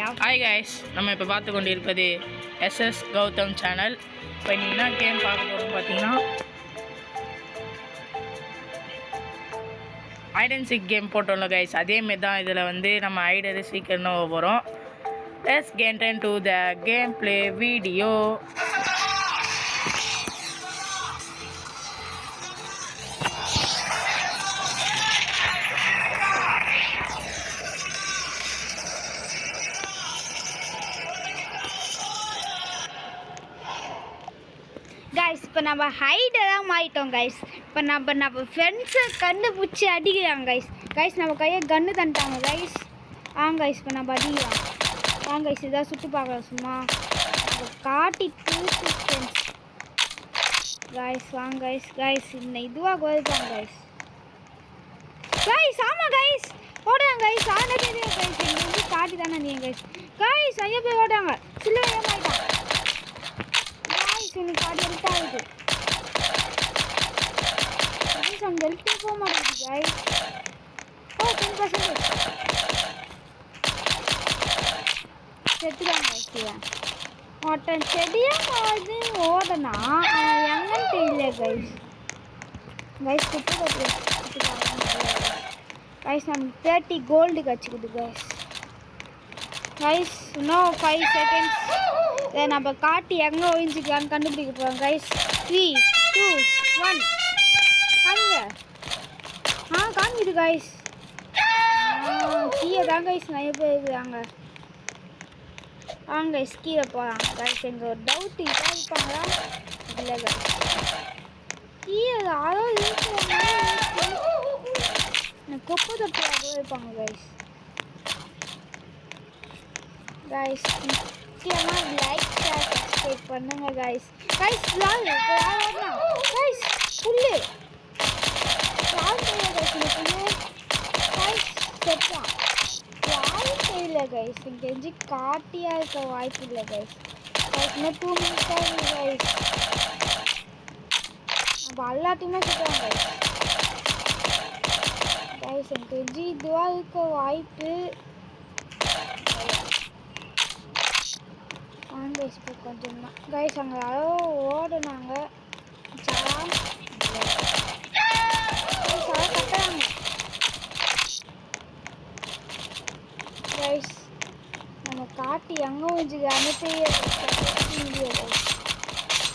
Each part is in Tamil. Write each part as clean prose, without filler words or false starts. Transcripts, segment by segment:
ஹாய் கைஸ், நம்ம இப்போ பார்த்து கொண்டு இருப்பது எஸ்எஸ் கௌதம் சேனல். இப்போ நீங்கள் என்ன கேம் பார்க்க போகிறோம் பார்த்தீங்கன்னா, ஹைட் அண்ட் சீக் கேம் போட்டோம்ல கைஸ், அதேமாரி தான் இதில் வந்து நம்ம ஹைட் அண்ட் சீக்னு போகிறோம். Let's get into the game play video. Guys, இப்போ நம்ம ஹைட்டை தான் மாறிட்டோம் கைஸ். இப்போ நம்ம ஃப்ரெண்ட்ஸை கண்டுபிடிச்சி அடிக்கிறாங்க கைஸ். நம்ம கையை கன்று தந்துட்டாங்க கைஸ். கைஸ், இப்போ நம்ம அடிக்கலாம். கைஸ், இதாக சுற்றி பார்க்கலாம் சும்மா நம்ம காட்டிட்டு ஃப்ரெண்ட்ஸ் கைஸ். கைஸ் இந்த இதுவாக கோதிப்பாங்க கைஸ். ஆமாம் கைஸ், ஓடுறாங்க கைஸ். தெரியும் கைஸ், இங்கே வந்து காட்டி தானே நீங்க கைஸ். ஐயோ போய் ஓடுறாங்க. சில்ல ஏமாயிட்டான் இன்னைக்கு பாடி ஹெல்த் ஆகுது கைஸ். அந்த ஹெல்த்தே போக மாட்டேங்குது கைஸ். 10% செத்துறாங்க கைஸ். ஒருத்தன் செடியாக ஓடனா எங்கன்னு தெரியல கைஸ். Good guys. நமக்கு 30 கோல்டு கிடச்சிக்குது கைஸ். இன்னும் 5 செகண்ட்ஸ். இதை நம்ம காட்டி எங்கே ஒழிஞ்சிக்கலான்னு கண்டுபிடிக்க போகிறோம் கைஸ். 3, 2, 1 காமிங்க. காமிக்குது கைஸ். கீழே தான் கைஸ் நிறைய பேர் இருக்கிறாங்க. கைஸ் கீழே போகலாம் கைஸ். எங்கள் ஒரு டவுட் இதாக இருப்பாங்களா இல்லை கைஸ். கீழே யாரோ இருக்கிறாங்க. கொப்பை தொட்டியாக இருப்பாங்க கைஸ். முக்கியமாக லைக் ஷேர் சப்ஸ்கிரைப் பண்ணுங்க கைஸ். யார் கைஸ் புல்லு யார் தெரியல கைஸ். செட்டான் யாரும் தெரியல கைஸ். எனக்கு தெரிஞ்சு காட்டியாக இருக்க வாய்ப்பு இல்லை கைஸ். இன்னும் 2 மினிட்ஸ் ஆகுது கைஸ். நம்ம எல்லாத்தையுமே சுற்றுவோம் கைஸ். எனக்கு தெரிஞ்சு இதுவாக இருக்க வாய்ப்பு இப்போ கொஞ்சம் தான் கைஸ். அங்கே யாரோ ஓடுனாங்க கட்டுறாங்க கைஸ். நம்ம காட்டி எங்கே வச்சுக்கிறாங்க தெரியல.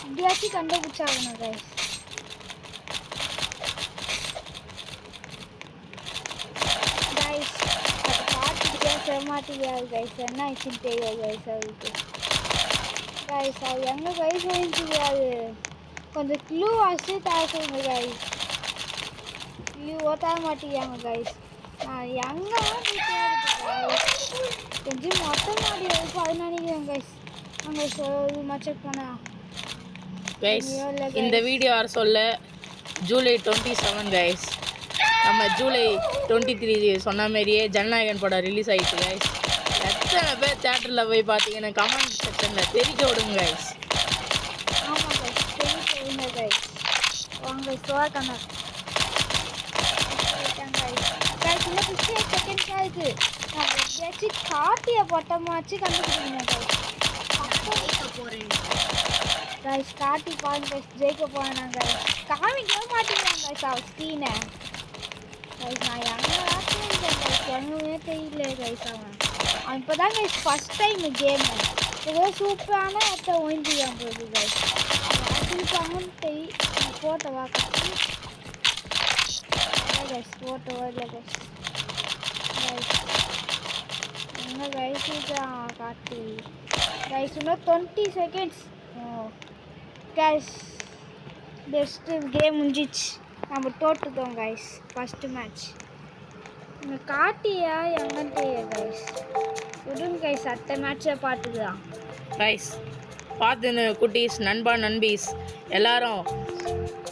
இப்படியாச்சும் கண்டுபிடிச்சாகணும் கைஸ். அது காட்டிட்டு பேச மாட்டேங்கிறாரு கைஸ். என்ன ஆச்சுன்னு தெரியாது கைஸ் அவருக்கு கைஸ். அது எங்கே கைஸ் ஒழிஞ்சிக்கிறாரு. கொஞ்சம் க்ளூ வச்சு தாக்குங்க கைஸ். க்ளூவோ தர மாட்டேங்கிறாங்க கைஸ். எங்கே கொஞ்சம் மொட்டை மாடி வரைக்கும் அது நினைக்கிறேன் கைஸ். அங்கே செக் பண்ணா கைஸ். இந்த வீடியோ யார் சொல்ல ஜூலை 27 கைஸ். நம்ம ஜூலை 23 சொன்ன மாதிரியே ஜனநாயகன் படம் ரிலீஸ் ஆகிடுச்சு கைஸ். எத்தனை பேர் தேட்டரில் போய் பார்த்தீங்கன்னா கமெண்ட் செக்ஷனில் தெரிவிக்க விடுங்க கைஸ். ஆமாம் கைஸ், தெரிவிக்க விடுங்க கைஸ். வாங்க சோழக்கண்ணா கைஸ். இன்னும் 58 செகண்ட்ஸ் ஆகுது. நான் எப்படியாச்சும் காட்டிய பட்டமாச்சு கண்டுபிடிக்கணும் கைஸ். காட்டி பாருங்க கைஸ். ஜெயிக்க போகிறேன் கைஸ். காமிக்கவே மாட்டேங்கிறாங்க கைஸ் அவர் ஸ்க்ரீனை கைஸ். நான் எங்கே ஆச்சுன்னு கைஸ் எங்கேயுமே தெரியல கைஸ். அவன் இப்போ தான் கைஸ் ஃபஸ்ட் டைம் கேமு ஏதோ சூப்பரான இடத்த ஒழிஞ்சிக்கான் போகுது கைஸ். ஆச்சுருப்பாங்கன்னு தெரியும். ஃபோட்டோவா காட்டி கைஸ். ஃபோட்டோவா இல்லை கைஸ். எங்கே கைஸ் தான் காட்டி கைஸ். இன்னும் 20 செகண்ட்ஸ் கைஸ். பெஸ்ட்டு கேம் முடிஞ்சிச்சு. நம்ம தோட்டுட்டோம் கைஸ் ஃபஸ்ட்டு மேட்ச். இங்கே காட்டியா எங்கன்னு தெரியாது கைஸ். விடுங்க கைஸ், அடுத்த மேட்சை பார்த்துக்கலாம் கைஸ். பார்த்து குட்டீஸ், நண்பீஸ் எல்லாரும்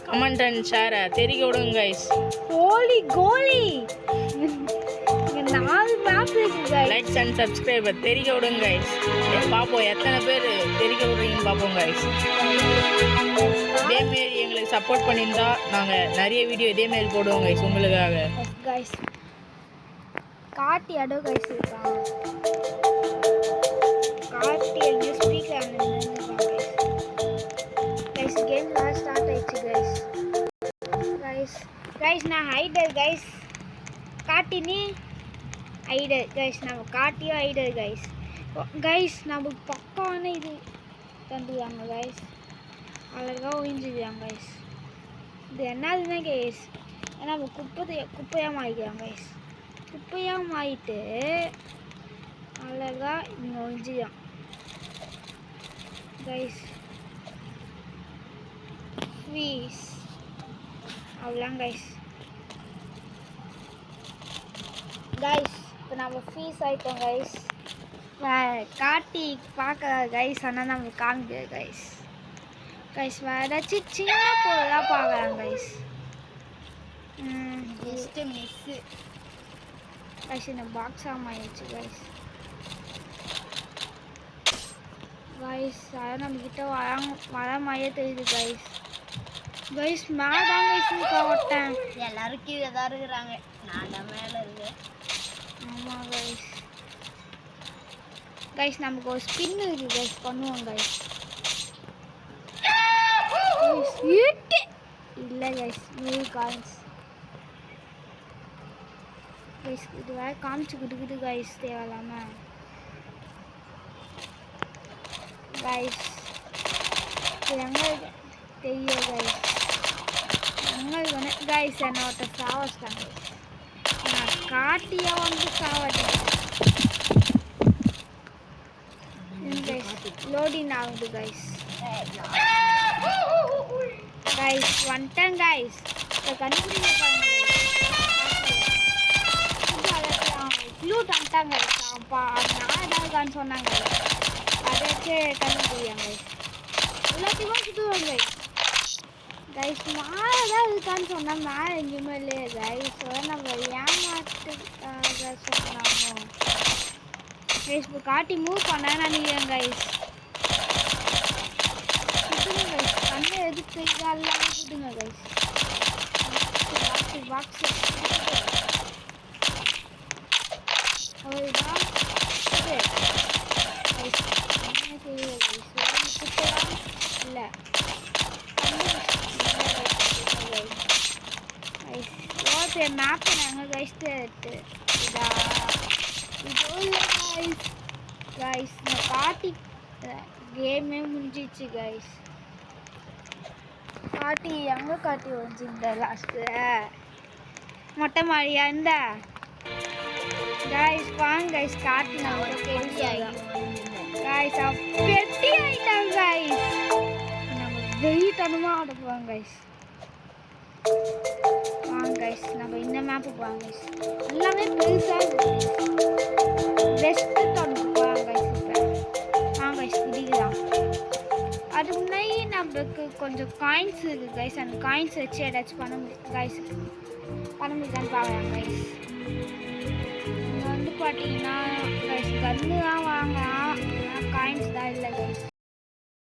கமெண்ட் அண்ட் ஷேரை தெரிவிக்க விடுங்க கைஸ். கோலி இங்கே 4 மேப் இருக்கு கைஸ். லைக்ஸ் அண்ட் சப்ஸ்கிரைபர் தெரிவிக்க விடுங்க கைஸ். பார்ப்போம் எத்தனை பேர் தெரிவிக்க விடுறீங்கன்னு பார்ப்போம் கைஸ். இதேமாரி எங்களுக்கு சப்போர்ட் பண்ணியிருந்தா நாங்கள் நிறைய வீடியோ இதேமாரி போடுவோம் கைஸ் உங்களுக்காக கைஸ். காட்டி அடோ கைஸ் இருக்கான். கைஸ் நான் ஹைடர் கைஸ் காட்டினி ஹைடர் கைஸ் நம்ம காட்டியும் ஹைடர் கைஸ் கைஸ் நமக்கு பக்கான இது தந்துடுவாங்க கைஸ் அழகாக ஒழிஞ்சுக்கிறாங்க கைஸ் இது என்னதுன்னா கைஸ் நம்ம குப்பையாக மாறிக்கிறாங்க கைஸ் குப்பையாக மாறிட்டு அழகாக இங்கே ஒழிஞ்சுதான் கைஸ் ஃபீஸ் அவ்வளோதான் கைஸ் கைஸ் இப்போ நம்ம ஃபீஸ் ஆகிட்டோம் கைஸ் காட்டி பார்க்க கைஸ் ஆனால் நம்மளுக்கு காமிக்கிறது கைஸ் கைஸ் வேறு ஏதாச்சும் சின்ன பொருளாக பார்க்குறாங்க கைஸ் ஜஸ்ட்டு மிஸ்ஸு கைஸ் இந்த பாக்ஸ் ஆமாயிடுச்சு கைஸ் கைஸ் அதான் நம்மக்கிட்ட வர மாதிரியே தெரியுது கைஸ் கைஸ் மேலே தான் கைஸ் ஓட்டேன் எல்லாரும் கீழே தான் இருக்கிறாங்க நான் தான் மேலே இருக்கேன் ஆமாம் கைஸ் கைஸ் நமக்கு ஒரு ஸ்பின் இருக்குது கைஸ் பண்ணுவோம் கைஸ் இல்லை கைஸ் 100 காயின்ஸ் கைஸ் இது வேறு காமிச்சு கொடுக்குது கைஸ் தேவையில்லாமல் கைஸ் எங்கே தெரியும் கைஸ் எங்களுக்கு வந்து கைஸ் என்ன ஒருத்தர் சாவச்சிட்டாங்க நான் காட்டியாக வந்து சாவட்டேன் லோடிங் ஆகுது கைஸ் கைஸ் வந்துட்டேன் கைஸ் இப்போ கண்டுபிடிக்க பாருங்க க்ளூட் வந்துட்டாங்க நான் ஏதாவதுக்கான்னு சொன்னாங்க அதை வச்சு கண்டுபிடிக்காங்க எல்லாத்தையுமே சுற்றுவாங்க கைஸ் மேலே தான் இருக்கான்னு சொன்னால் மேலே எங்கேயுமே இல்லையே கைஸ் நம்ம ஏமாத்துக்காக சொன்னாங்க கைஸ் இப்போ காட்டி மூவ் பண்ண நினைக்கிறேன் கைஸ் சுட்டுங்க கைஸ் கண்ணை எதுக்கு இதெல்லாம் சுட்டுங்க கைஸ் பாக்ஸு அவ்வளோதான் கைஸ் என்ன தெரியல கைஸ் சுட்டலாம் இல்லை ஓகே மேப் நாங்கள் கைஸ் இதா இது கைஸ் கைஸ் நான் காட்டி கேமே முடிஞ்சிச்சு கைஸ் காட்டி எங்கே காட்டி வந்துருந்த லாஸ்ட்டில் மொட்டை மாடியா இருந்தா கைஸ் வாங்க கைஸ் காட்டி நான் கைஸ் பெட்டி ஆகிட்டாங்க கைஸ் நம்ம வெயிட்டனமாக ஆட போவாங்க கைஸ் வாங்க கைஸ் நம்ம இந்த மேப்புக்கு வாங்க கைஸ் எல்லாமே பெருசாக பெஸ்ட்டு தொடர்ந்து போகலாம் கைஸ் இப்போ வாங்க கைஸ் இதுதான் அதுக்கு முன்னாடி நம்மளுக்கு கொஞ்சம் காயின்ஸ் இருக்குது கைஸ் அந்த காயின்ஸ் வச்சு ஏதாச்சும் பண்ண முடியும் கைஸ் பண்ண முடியுதான்னு பார்க்கலாம் கைஸ் இங்கே வந்து பார்த்தீங்கன்னா கைஸ் கன்று தான் வாங்கலாம் காயின்ஸ் தான் இல்லை கைஸ்